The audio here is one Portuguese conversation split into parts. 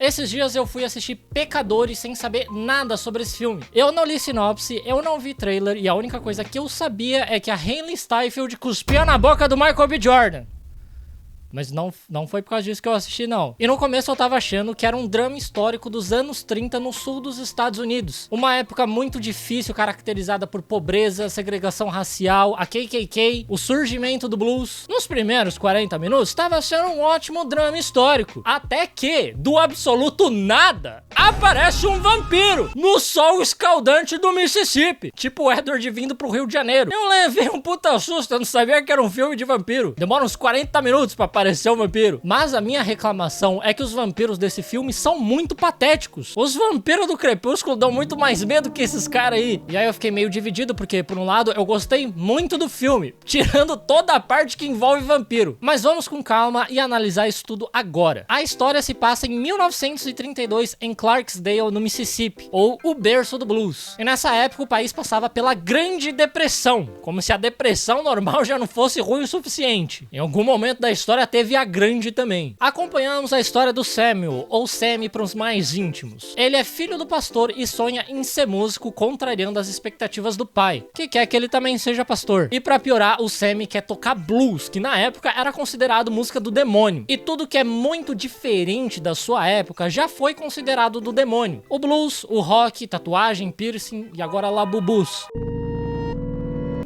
Esses dias eu fui assistir Pecadores sem saber nada sobre esse filme. Eu não li sinopse, eu não vi trailer e a única coisa que eu sabia é que a Hailey Steinfeld cuspia na boca do Michael B. Jordan. Mas não foi por causa disso que eu assisti, não. E no começo eu tava achando que era um drama histórico dos anos 30 no sul dos Estados Unidos. Uma época muito difícil, caracterizada por pobreza, segregação racial, a KKK, o surgimento do blues. Nos primeiros 40 minutos, tava sendo um ótimo drama histórico. Até que, do absoluto nada, aparece um vampiro no sol escaldante do Mississippi. Tipo o Edward vindo pro Rio de Janeiro. Eu levei um puta susto, eu não sabia que era um filme de vampiro. Demora uns 40 minutos pra aparecer um vampiro. Mas a minha reclamação é que os vampiros desse filme são muito patéticos. Os vampiros do Crepúsculo dão muito mais medo que esses caras aí. E aí eu fiquei meio dividido, porque por um lado eu gostei muito do filme, tirando toda a parte que envolve vampiro. Mas vamos com calma e analisar isso tudo agora. A história se passa em 1932 em Clarksdale, no Mississippi, ou o berço do blues. E nessa época o país passava pela Grande Depressão, como se a depressão normal já não fosse ruim o suficiente. Em algum momento da história teve a grande também. Acompanhamos a história do Samuel, ou Sammy para os mais íntimos. Ele é filho do pastor e sonha em ser músico, contrariando as expectativas do pai, que quer que ele também seja pastor. E pra piorar, o Sammy quer tocar blues, que na época era considerado música do demônio. E tudo que é muito diferente da sua época já foi considerado do demônio. O blues, o rock, tatuagem, piercing e agora labubus.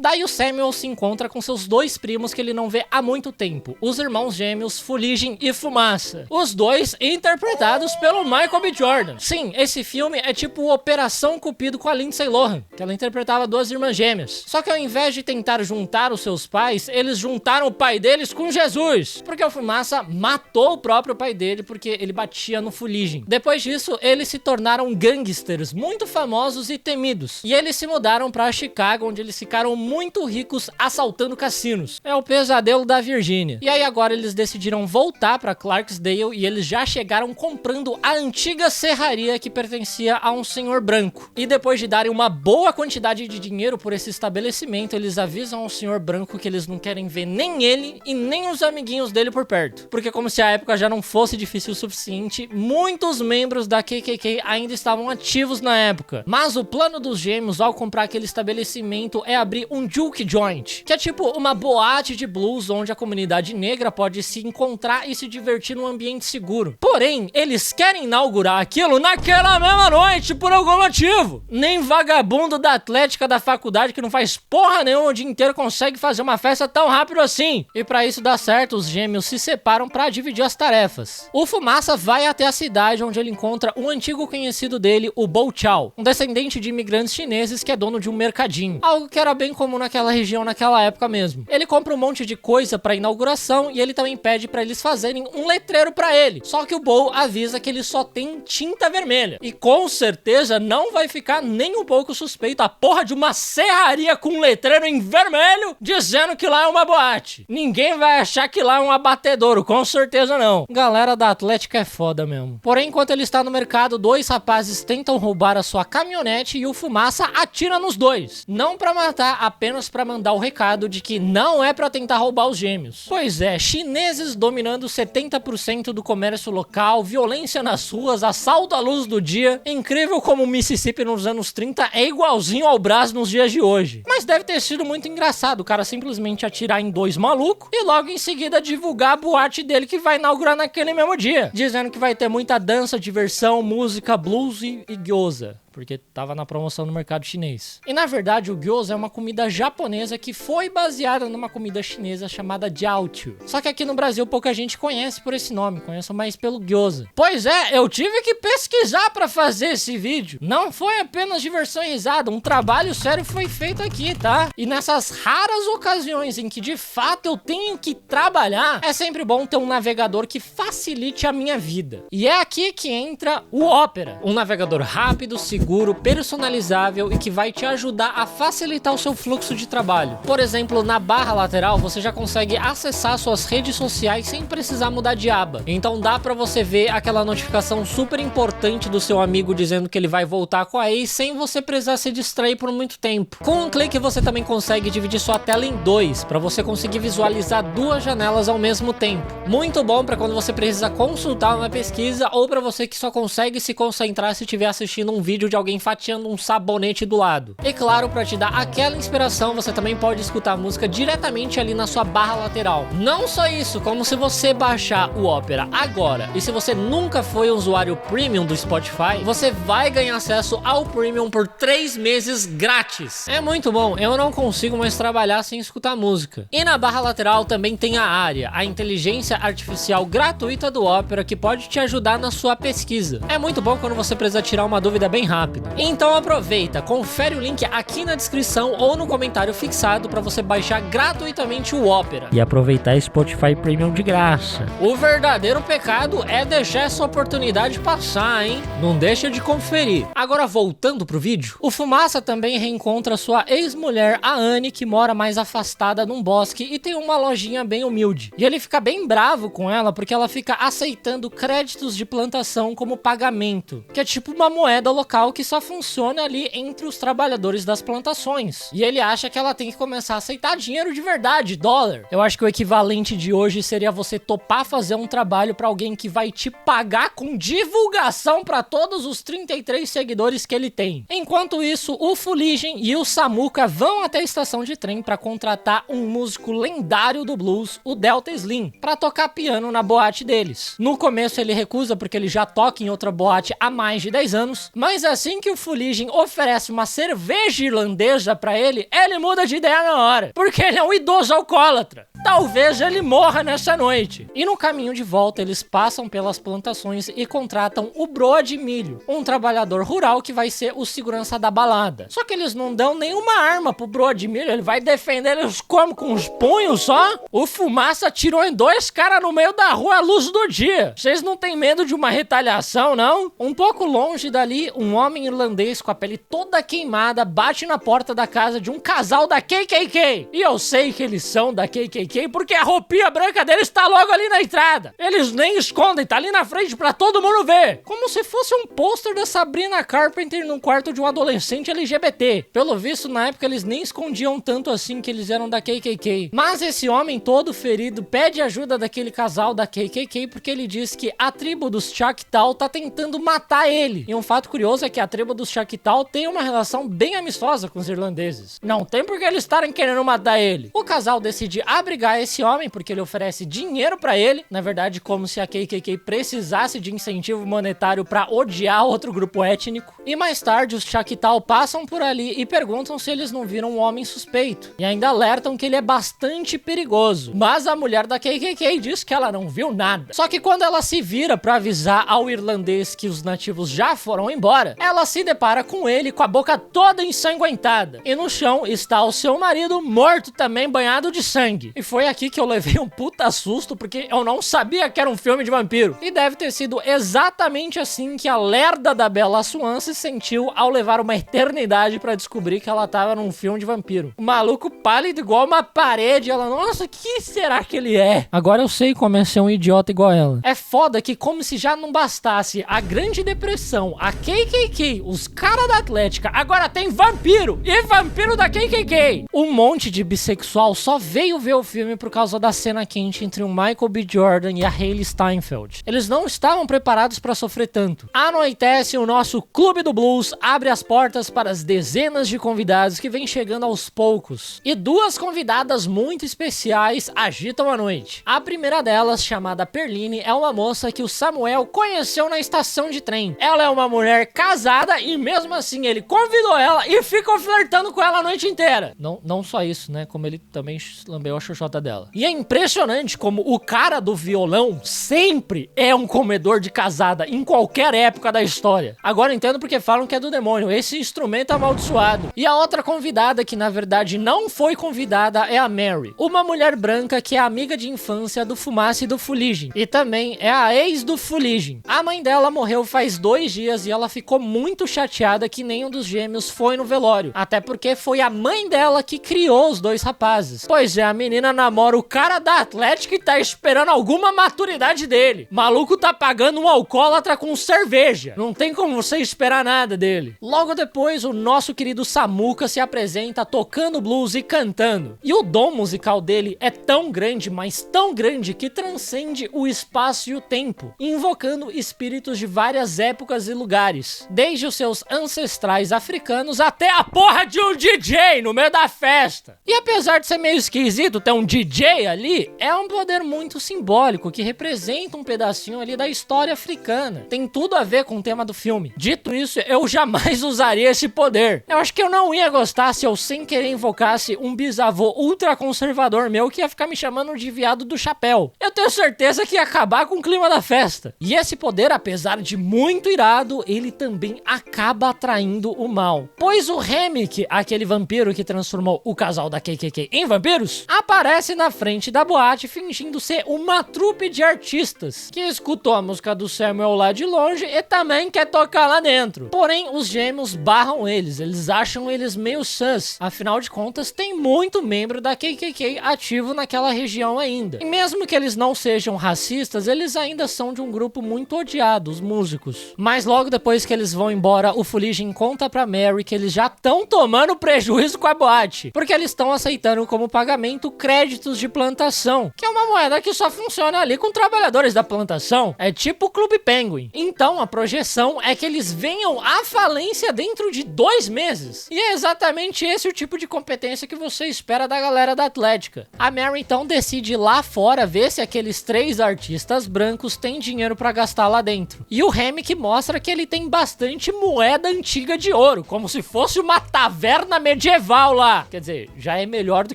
Daí o Samuel se encontra com seus dois primos que ele não vê há muito tempo, os irmãos gêmeos Fuligem e Fumaça. Os dois interpretados pelo Michael B. Jordan. Sim, esse filme é tipo Operação Cupido com a Lindsay Lohan, que ela interpretava duas irmãs gêmeas. Só que ao invés de tentar juntar os seus pais, eles juntaram o pai deles com Jesus, porque o Fumaça matou o próprio pai dele porque ele batia no Fuligem. Depois disso, eles se tornaram gangsters muito famosos e temidos. E eles se mudaram pra Chicago, onde eles ficaram muito ricos assaltando cassinos. É o pesadelo da Virgínia. E aí agora eles decidiram voltar pra Clarksdale e eles já chegaram comprando a antiga serraria que pertencia a um senhor branco. E depois de darem uma boa quantidade de dinheiro por esse estabelecimento, eles avisam ao senhor branco que eles não querem ver nem ele e nem os amiguinhos dele por perto. Porque como se a época já não fosse difícil o suficiente, muitos membros da KKK ainda estavam ativos na época. Mas o plano dos gêmeos ao comprar aquele estabelecimento é abrir um juke joint, que é tipo uma boate de blues onde a comunidade negra pode se encontrar e se divertir num ambiente seguro. Porém, eles querem inaugurar aquilo naquela mesma noite por algum motivo. Nem vagabundo da atlética da faculdade que não faz porra nenhuma o dia inteiro consegue fazer uma festa tão rápido assim. E pra isso dar certo, os gêmeos se separam pra dividir as tarefas. O Fumaça vai até a cidade onde ele encontra um antigo conhecido dele, o Bo Chow, um descendente de imigrantes chineses que é dono de um mercadinho. Algo que era bem comum naquela região naquela época mesmo. Ele compra um monte de coisa pra inauguração e ele também pede pra eles fazerem um letreiro pra ele. Só que o Bo avisa que ele só tem tinta vermelha. E com certeza não vai ficar nem um pouco suspeito a porra de uma serraria com um letreiro em vermelho dizendo que lá é uma boate. Ninguém vai achar que lá é um abatedouro, com certeza não. Galera da Atlética é foda mesmo. Porém, enquanto ele está no mercado, dois rapazes tentam roubar a sua caminhonete e o Fumaça atira nos dois. Não pra matar, apenas pra mandar o recado de que não é pra tentar roubar os gêmeos. Pois é, chineses dominando 70% do comércio local, violência nas ruas, assalto à luz do dia. Incrível como o Mississippi nos anos 30 é igualzinho ao Brasil nos dias de hoje. Mas deve ter sido muito engraçado o cara simplesmente atirar em dois malucos e logo em seguida divulgar a boate dele que vai inaugurar naquele mesmo dia, dizendo que vai ter muita dança, diversão, música, blues e gyoza, porque tava na promoção no mercado chinês. E na verdade o gyoza é uma comida japonesa que foi baseada numa comida chinesa chamada jiaoqiu. Só que aqui no Brasil pouca gente conhece por esse nome, conhece mais pelo gyoza. Pois é, eu tive que pesquisar pra fazer esse vídeo. Não foi apenas diversão e risada, um trabalho sério foi feito aqui, tá? E nessas raras ocasiões em que de fato eu tenho que trabalhar, é sempre bom ter um navegador que facilite a minha vida. E é aqui que entra o Opera. Um navegador rápido, seguro seguro, personalizável e que vai te ajudar a facilitar o seu fluxo de trabalho. Por exemplo, na barra lateral você já consegue acessar suas redes sociais sem precisar mudar de aba. Então dá pra você ver aquela notificação super importante do seu amigo dizendo que ele vai voltar com a ex sem você precisar se distrair por muito tempo. Com um clique você também consegue dividir sua tela em dois, para você conseguir visualizar duas janelas ao mesmo tempo. Muito bom para quando você precisa consultar uma pesquisa ou para você que só consegue se concentrar se estiver assistindo um vídeo de alguém fatiando um sabonete do lado. E claro, para te dar aquela inspiração, você também pode escutar a música diretamente ali na sua barra lateral. Não só isso, como se você baixar o Opera agora e se você nunca foi usuário Premium do Spotify, você vai ganhar acesso ao Premium por 3 meses grátis. É muito bom, eu não consigo mais trabalhar sem escutar música. E na barra lateral também tem a Aria, a inteligência artificial gratuita do Opera que pode te ajudar na sua pesquisa. É muito bom quando você precisa tirar uma dúvida bem rápido. Então aproveita, confere o link aqui na descrição ou no comentário fixado para você baixar gratuitamente o Opera. E aproveitar Spotify Premium de graça. O verdadeiro pecado é deixar essa oportunidade passar, hein? Não deixa de conferir. Agora voltando pro vídeo, o Fumaça também reencontra sua ex-mulher, a Anne, que mora mais afastada num bosque e tem uma lojinha bem humilde. E ele fica bem bravo com ela porque ela fica aceitando créditos de plantação como pagamento, que é tipo uma moeda local que só funciona ali entre os trabalhadores das plantações. E ele acha que ela tem que começar a aceitar dinheiro de verdade, dólar. Eu acho que o equivalente de hoje seria você topar fazer um trabalho pra alguém que vai te pagar com divulgação pra todos os 33 seguidores que ele tem. Enquanto isso, o Fuligem e o Samuka vão até a estação de trem pra contratar um músico lendário do blues, o Delta Slim, pra tocar piano na boate deles. No começo ele recusa porque ele já toca em outra boate há mais de 10 anos, mas assim que o Fuligem oferece uma cerveja irlandesa pra ele, ele muda de ideia na hora, porque ele é um idoso alcoólatra. Talvez ele morra nessa noite. E no caminho de volta, eles passam pelas plantações e contratam o Brody Milho, um trabalhador rural que vai ser o segurança da balada. Só que eles não dão nenhuma arma pro Brody Milho, ele vai defender eles como? Com os punhos só? O Fumaça atirou em 2 caras no meio da rua à luz do dia. Vocês não têm medo de uma retaliação, não? Um pouco longe dali, um homem irlandês com a pele toda queimada bate na porta da casa de um casal da KKK. E eu sei que eles são da KKK porque a roupinha branca deles tá logo ali na entrada. Eles nem escondem, tá ali na frente pra todo mundo ver. Como se fosse um pôster da Sabrina Carpenter num quarto de um adolescente LGBT. Pelo visto, na época eles nem escondiam tanto assim que eles eram da KKK. Mas esse homem todo ferido pede ajuda daquele casal da KKK porque ele diz que a tribo dos Choctaw tá tentando matar ele. E um fato curioso é que a tribo dos Choctaw tem uma relação bem amistosa com os irlandeses. Não tem por que eles estarem querendo matar ele. O casal decide abrigar esse homem porque ele oferece dinheiro pra ele, na verdade como se a KKK precisasse de incentivo monetário pra odiar outro grupo étnico. E mais tarde os Choctaw passam por ali e perguntam se eles não viram um homem suspeito, e ainda alertam que ele é bastante perigoso. Mas a mulher da KKK diz que ela não viu nada. Só que quando ela se vira pra avisar ao irlandês que os nativos já foram embora, ela se depara com ele com a boca toda ensanguentada, e no chão está o seu marido morto também, banhado de sangue. E foi aqui que eu levei um puta susto, porque eu não sabia que era um filme de vampiro. E deve ter sido exatamente assim que a lerda da Bella Swan se sentiu ao levar uma eternidade pra descobrir que ela tava num filme de vampiro. O maluco pálido igual uma parede, ela, nossa, que será que ele é? Agora eu sei como é ser um idiota igual ela. É foda que como se já não bastasse a Grande Depressão, a KKK, os caras da Atlética, agora tem vampiro, e vampiro da KKK. Um monte de bissexual só veio ver o filme por causa da cena quente entre o Michael B. Jordan e a Hailee Steinfeld. Eles não estavam preparados para sofrer tanto. Anoitece, o nosso Clube do Blues abre as portas para as dezenas de convidados que vêm chegando aos poucos. E 2 convidadas muito especiais agitam a noite. A primeira delas, chamada Perline, é uma moça que o Samuel conheceu na estação de trem. Ela é uma mulher casada e mesmo assim ele convidou ela e ficou flertando com ela a noite inteira. Não só isso, né? Como ele também lambeu a xoxota caixota dela. E é impressionante como o cara do violão sempre é um comedor de casada em qualquer época da história. Agora eu entendo porque falam que é do demônio, esse instrumento amaldiçoado. E a outra convidada, que na verdade não foi convidada, é a Mary, uma mulher branca que é amiga de infância do Fumaça e do Fuligin, e também é a ex do Fuligin. A mãe dela morreu faz 2 dias e ela ficou muito chateada que nenhum dos gêmeos foi no velório, até porque foi a mãe dela que criou os 2 rapazes. Pois é, a menina namora o cara da Atlética e tá esperando alguma maturidade dele. Maluco tá pagando um alcoólatra com cerveja. Não tem como você esperar nada dele. Logo depois, o nosso querido Samuka se apresenta tocando blues e cantando. E o dom musical dele é tão grande, mas tão grande, que transcende o espaço e o tempo, invocando espíritos de várias épocas e lugares, desde os seus ancestrais africanos até a porra de um DJ no meio da festa. E apesar de ser meio esquisito ter um DJ ali, é um poder muito simbólico que representa um pedacinho ali da história africana. Tem tudo a ver com o tema do filme. Dito isso, eu jamais usaria esse poder. Eu acho que eu não ia gostar se eu sem querer invocasse um bisavô ultraconservador meu que ia ficar me chamando de viado do chapéu. Eu tenho certeza que ia acabar com o clima da festa. E esse poder, apesar de muito irado, ele também acaba atraindo o mal. Pois o Remick, aquele vampiro que transformou o casal da KKK em vampiros, aparece na frente da boate fingindo ser uma trupe de artistas que escutou a música do Samuel lá de longe e também quer tocar lá dentro. Porém, os gêmeos barram eles acham eles meio sus. Afinal de contas, tem muito membro da KKK ativo naquela região ainda. E mesmo que eles não sejam racistas, eles ainda são de um grupo muito odiado, os músicos. Mas logo depois que eles vão embora, o Fuligin conta pra Mary que eles já estão tomando prejuízo com a boate, porque eles estão aceitando como pagamento créditos de plantação, que é uma moeda que só funciona ali com trabalhadores da plantação. É tipo o Clube Penguin. Então a projeção é que eles venham à falência dentro de 2 meses. E é exatamente esse o tipo de competência que você espera da galera da Atlética. A Mary então decide ir lá fora ver se aqueles 3 artistas brancos têm dinheiro pra gastar lá dentro. E o Remick mostra que ele tem bastante moeda antiga de ouro, como se fosse uma taverna medieval lá. Quer dizer, já é melhor do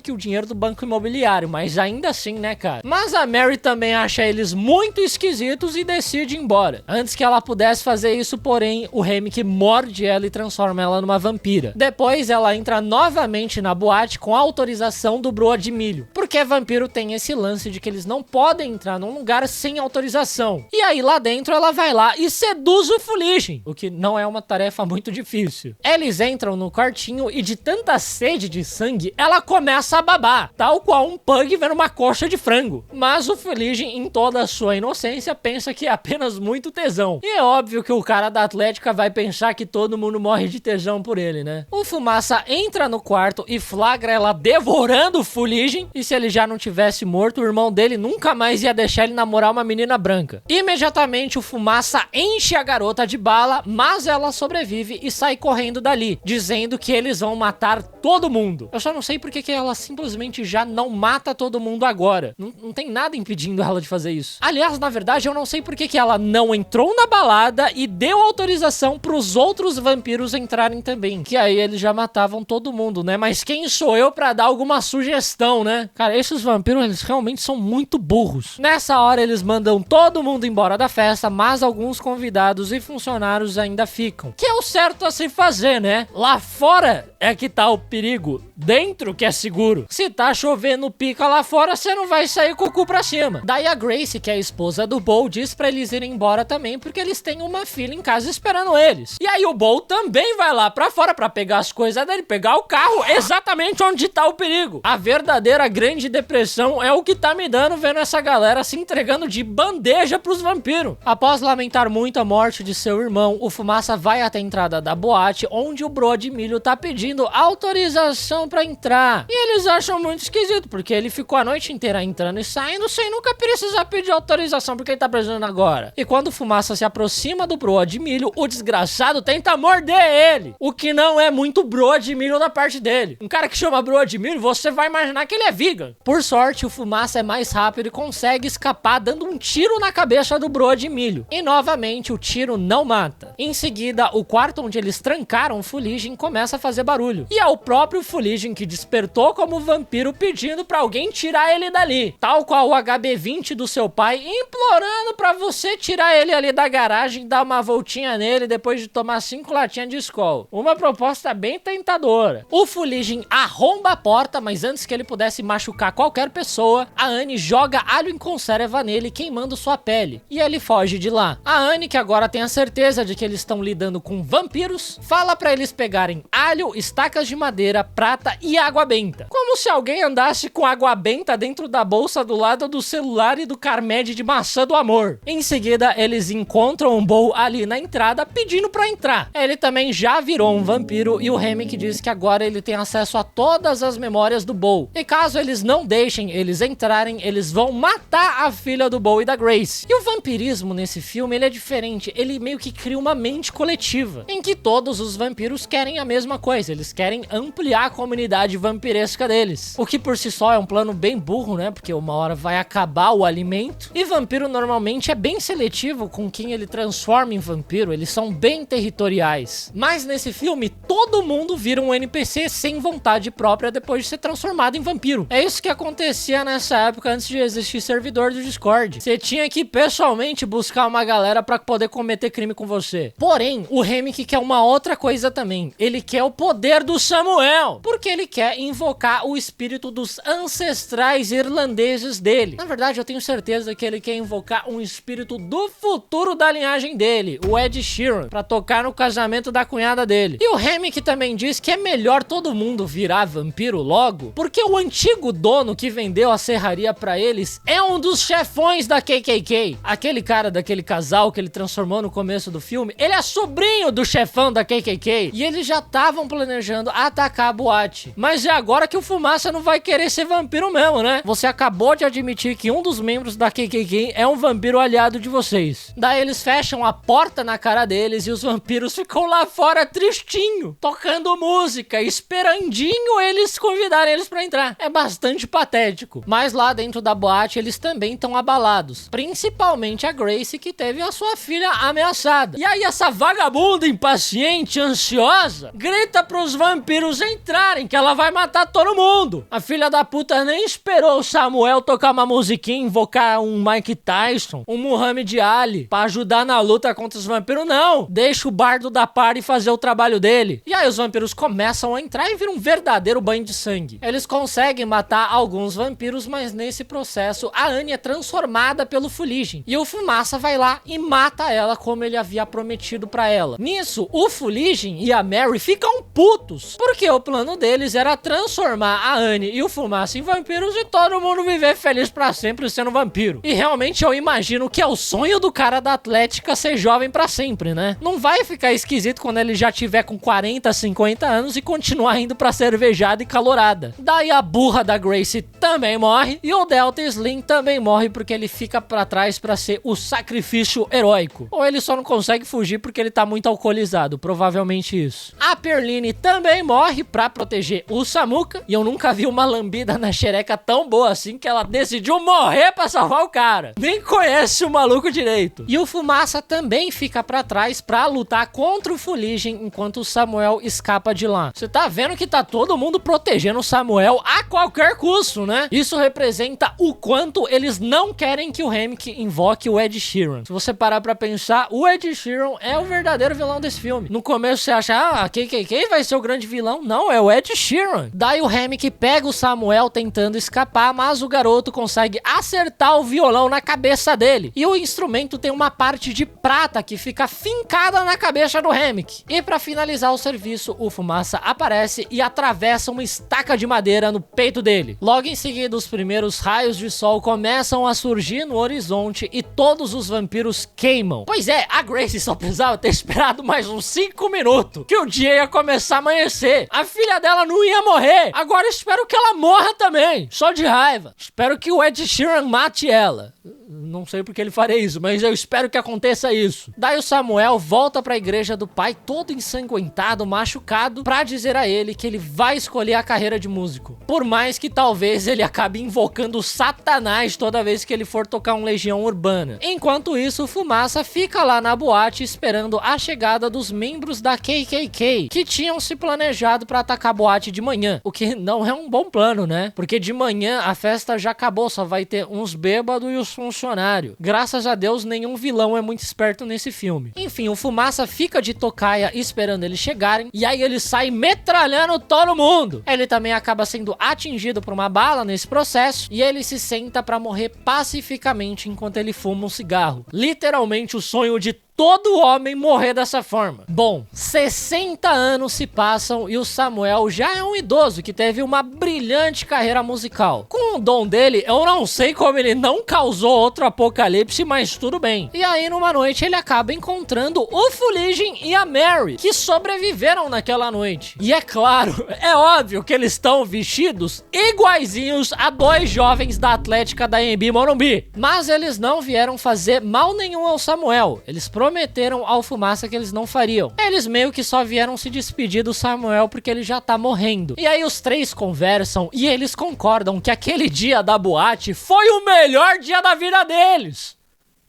que o dinheiro do banco imobiliário, mas ainda assim, né, cara? Mas a Mary também acha eles muito esquisitos e decide ir embora. Antes que ela pudesse fazer isso, porém, o Remick morde ela e transforma ela numa vampira. Depois ela entra novamente na boate com a autorização do Broa de Milho, porque vampiro tem esse lance de que eles não podem entrar num lugar sem autorização. E aí lá dentro ela vai lá e seduz o Fuligin, o que não é uma tarefa muito difícil. Eles entram no quartinho e de tanta sede de sangue, ela começa a babar, tal qual um pug vendo uma coxa de frango. Mas o Fuligin, em toda a sua inocência, pensa que é apenas muito tesão. E é óbvio que o cara da Atlética vai pensar que todo mundo morre de tesão por ele, né? O Fumaça entra no quarto e flagra ela devorando o Fuligin, e se ele já não tivesse morto, o irmão dele nunca mais ia deixar ele namorar uma menina branca. Imediatamente o Fumaça enche a garota de bala, mas ela sobrevive e sai correndo dali, dizendo que eles vão matar todo mundo. Eu só não sei porque que ela simplesmente já não mata todo mundo agora. Não tem nada impedindo ela de fazer isso. Aliás, na verdade, eu não sei porque que ela não entrou na balada e deu autorização pros outros vampiros entrarem também, que aí eles já matavam todo mundo, né? Mas quem sou eu pra dar alguma sugestão, né? Cara, esses vampiros, eles realmente são muito burros. Nessa hora, eles mandam todo mundo embora da festa, mas alguns convidados e funcionários ainda ficam. Que é o certo a se fazer, né? Lá fora é que tá o perigo, dentro que é seguro. Se tá chovendo pica lá fora, você não vai sair com o cu pra cima. Daí a Grace, que é a esposa do Bo, diz pra eles irem embora também, porque eles têm uma filha em casa esperando eles. E aí o Bo também vai lá pra fora pra pegar as coisas dele, pegar o carro exatamente onde tá o perigo. A verdadeira grande depressão é o que tá me dando vendo essa galera se entregando de bandeja pros vampiros. Após lamentar muito a morte de seu irmão, o Fumaça vai até a entrada da boate, onde o Broa de Milho tá pedindo autorização pra entrar. E eles acham muito esquisito, porque ele ficou a noite inteira entrando e saindo sem nunca precisar pedir autorização, porque ele tá precisando agora. E quando o Fumaça se aproxima do Broa de Milho, o desgraçado tenta morder ele, o que não é muito Broa de Milho da parte dele. Um cara que chama Broa de Milho, você vai imaginar que ele é vegan. Por sorte, o Fumaça é mais rápido e consegue escapar dando um tiro na cabeça do Broa de Milho. E novamente, o tiro não mata. Em seguida, o quarto onde eles trancaram o Fuligem começa a fazer barulho. E é o próprio Fuligem que despertou como vampiro pedindo pra alguém tirar ele dali. Tal qual o HB20 do seu pai, implorando pra você tirar ele ali da garagem, dar uma voltinha nele depois de tomar 5 latinhas de Skol. Uma proposta bem tentadora. O Fuligem arromba a porta, mas antes que ele pudesse machucar qualquer pessoa, a Anne joga alho em conserva nele, queimando sua pele. E ele foge de lá. A Anne, que agora tem a certeza de que eles estão lidando com vampiros, fala pra eles pegarem alho, estacas de madeira, prata e água benta. Como se alguém andasse com água benta dentro da bolsa do lado do celular e do Carmed de maçã do amor. Em seguida, eles encontram um Bo ali na entrada pedindo pra entrar. Ele também já virou um vampiro e o Hammock diz que agora ele tem acesso a todas as memórias do Bo. E caso eles não deixem eles entrarem, eles vão matar a filha do Bo e da Grace. E o vampirismo nesse filme, ele é diferente. Ele meio que cria uma mente coletiva, em que todos os vampiros querem a mesma coisa. Eles querem ampliar a comunidade vampiresca deles. O que por si só é um plano bem burro, né? Porque uma hora vai acabar o alimento. E vampiro normalmente é bem seletivo com quem ele transforma em vampiro. Eles são bem territoriais. Mas nesse filme, todo mundo vira um NPC sem vontade própria depois de ser transformado em vampiro. É isso que acontecia nessa época antes de existir servidor do Discord. Você tinha que pessoalmente buscar uma galera pra poder cometer crime com você. Porém, o Hammock quer uma outra coisa também. Ele quer o poder do Samuel, porque ele quer invocar o espírito dos ancestrais irlandeses dele. Na verdade, eu tenho certeza que ele quer invocar um espírito do futuro da linhagem dele, o Ed Sheeran, pra tocar no casamento da cunhada dele. E o Hammock também diz que é melhor todo mundo virar vampiro logo, porque o antigo dono que vendeu a serraria pra eles é um dos chefões da KKK. Aquele cara daquele casal que ele transformou no começo do filme, ele é sobrinho do chefão da KKK. E eles já estavam planejando atacar a boate. Mas é agora que o Fumaça não vai querer ser vampiro mesmo, né? Você acabou de admitir que um dos membros da KKK é um vampiro aliado de vocês. Daí eles fecham a porta na cara deles e os vampiros ficam lá fora tristinho, tocando música, esperandinho eles convidarem eles pra entrar. É bastante patético. Mas lá dentro da boate eles também estão abalados. Principalmente a Grace, que teve a sua filha ameaçada. E aí essa vagabunda impaciente, ansiosa, grita pros vampiros entrarem, que ela vai matar todo mundo. A filha da puta nem esperou o Samuel tocar uma musiquinha, invocar um Mike Tyson, um Muhammad Ali, pra ajudar na luta contra os vampiros, não. Deixa o bardo da party fazer o trabalho dele. E aí os vampiros começam a entrar e viram um verdadeiro banho de sangue. Eles conseguem matar alguns vampiros, mas nesse processo a Anne é transformada pelo Fuligem. E o Fumaça vai lá e mata ela como ele havia prometido pra ela. Nisso, o Fuligem e a Mary ficam putos, porque o plano deles era transformar a Anne e o Fumaça em vampiros e todo mundo viver feliz pra sempre sendo vampiro. E realmente eu imagino que é o sonho do cara da Atlética ser jovem pra sempre, né? Não vai ficar esquisito quando ele já tiver com 40, 50 anos e continuar indo pra cervejada e calorada. Daí a burra da Grace também morre e o Delta Slim também morre porque ele fica pra trás pra ser o sacrifício heróico. Ou ele só não consegue fugir porque ele tá muito alcoolizado, provavelmente isso. A Perline também morre pra proteger o Samuka e eu nunca vi uma lambida na xereca tão boa assim que ela decidiu morrer pra salvar o cara. Nem conhece o maluco direito. E o Fumaça também fica pra trás pra lutar contra o Fuligem enquanto o Samuel escapa de lá. Você tá vendo que tá todo mundo protegendo o Samuel a qualquer custo, né? Isso representa o quanto eles não querem que o Hammock invoque o Ed Sheeran. Se você parar pra pensar, o Ed Sheeran é o verdadeiro vilão desse filme. No começo você acha, a KKK vai ser o grande vilão. Não, é o Ed Sheeran. Daí o Hammock pega o Samuel tentando escapar, mas o garoto consegue acertar o violão na cabeça dele. E o instrumento tem uma parte de prata que fica fincada na cabeça do Hammock. E pra finalizar o serviço, o Fumaça aparece e atravessa uma estaca de madeira no peito dele. Logo em seguida, os primeiros raios de sol começam a surgir no horizonte e todos os vampiros queimam. Pois é, a Grace só precisava ter esperado mais uns 5 minutos que o dia ia começar a amanhecer. A filha dela não ia morrer. Agora espero que ela morra também, só de raiva. Espero que o Ed Sheeran mate ela. Não sei porque ele faria isso, mas eu espero que aconteça isso. Daí o Samuel volta pra igreja do pai todo ensanguentado, machucado, pra dizer a ele que ele vai escolher a carreira de músico. Por mais que talvez ele acabe invocando Satanás toda vez que ele for tocar um Legião Urbana. Enquanto isso, o Fumaça fica lá na boate esperando a chegada dos membros da KKK, que tinham se planejado pra atacar a boate de manhã, o que não é um bom plano, né? Porque de manhã a festa já acabou, só vai ter uns bêbados e os funcionários. Graças a Deus, nenhum vilão é muito esperto nesse filme. Enfim, o Fumaça fica de tocaia esperando eles chegarem, e aí ele sai metralhando todo mundo. Ele também acaba sendo atingido por uma bala nesse processo, e ele se senta pra morrer pacificamente enquanto ele fuma um cigarro. Literalmente o sonho de todo homem morrer dessa forma. Bom, 60 anos se passam e o Samuel já é um idoso que teve uma brilhante carreira musical. Com o dom dele, eu não sei como ele não causou outro apocalipse, mas tudo bem. E aí, numa noite, ele acaba encontrando o Fuligem e a Mary, que sobreviveram naquela noite. E é claro, é óbvio que eles estão vestidos iguaizinhos a dois jovens da Atlética da AMB Morumbi. Mas eles não vieram fazer mal nenhum ao Samuel. Eles prometeram ao Fumaça que eles não fariam. Eles meio que só vieram se despedir do Samuel porque ele já tá morrendo. E aí os três conversam e eles concordam que aquele dia da boate foi o melhor dia da vida deles.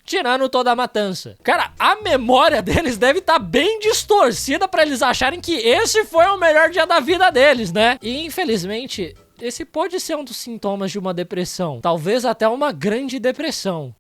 Tirando toda a matança. Cara, a memória deles deve estar bem distorcida pra eles acharem que esse foi o melhor dia da vida deles, né? E infelizmente, esse pode ser um dos sintomas de uma depressão. Talvez até uma grande depressão.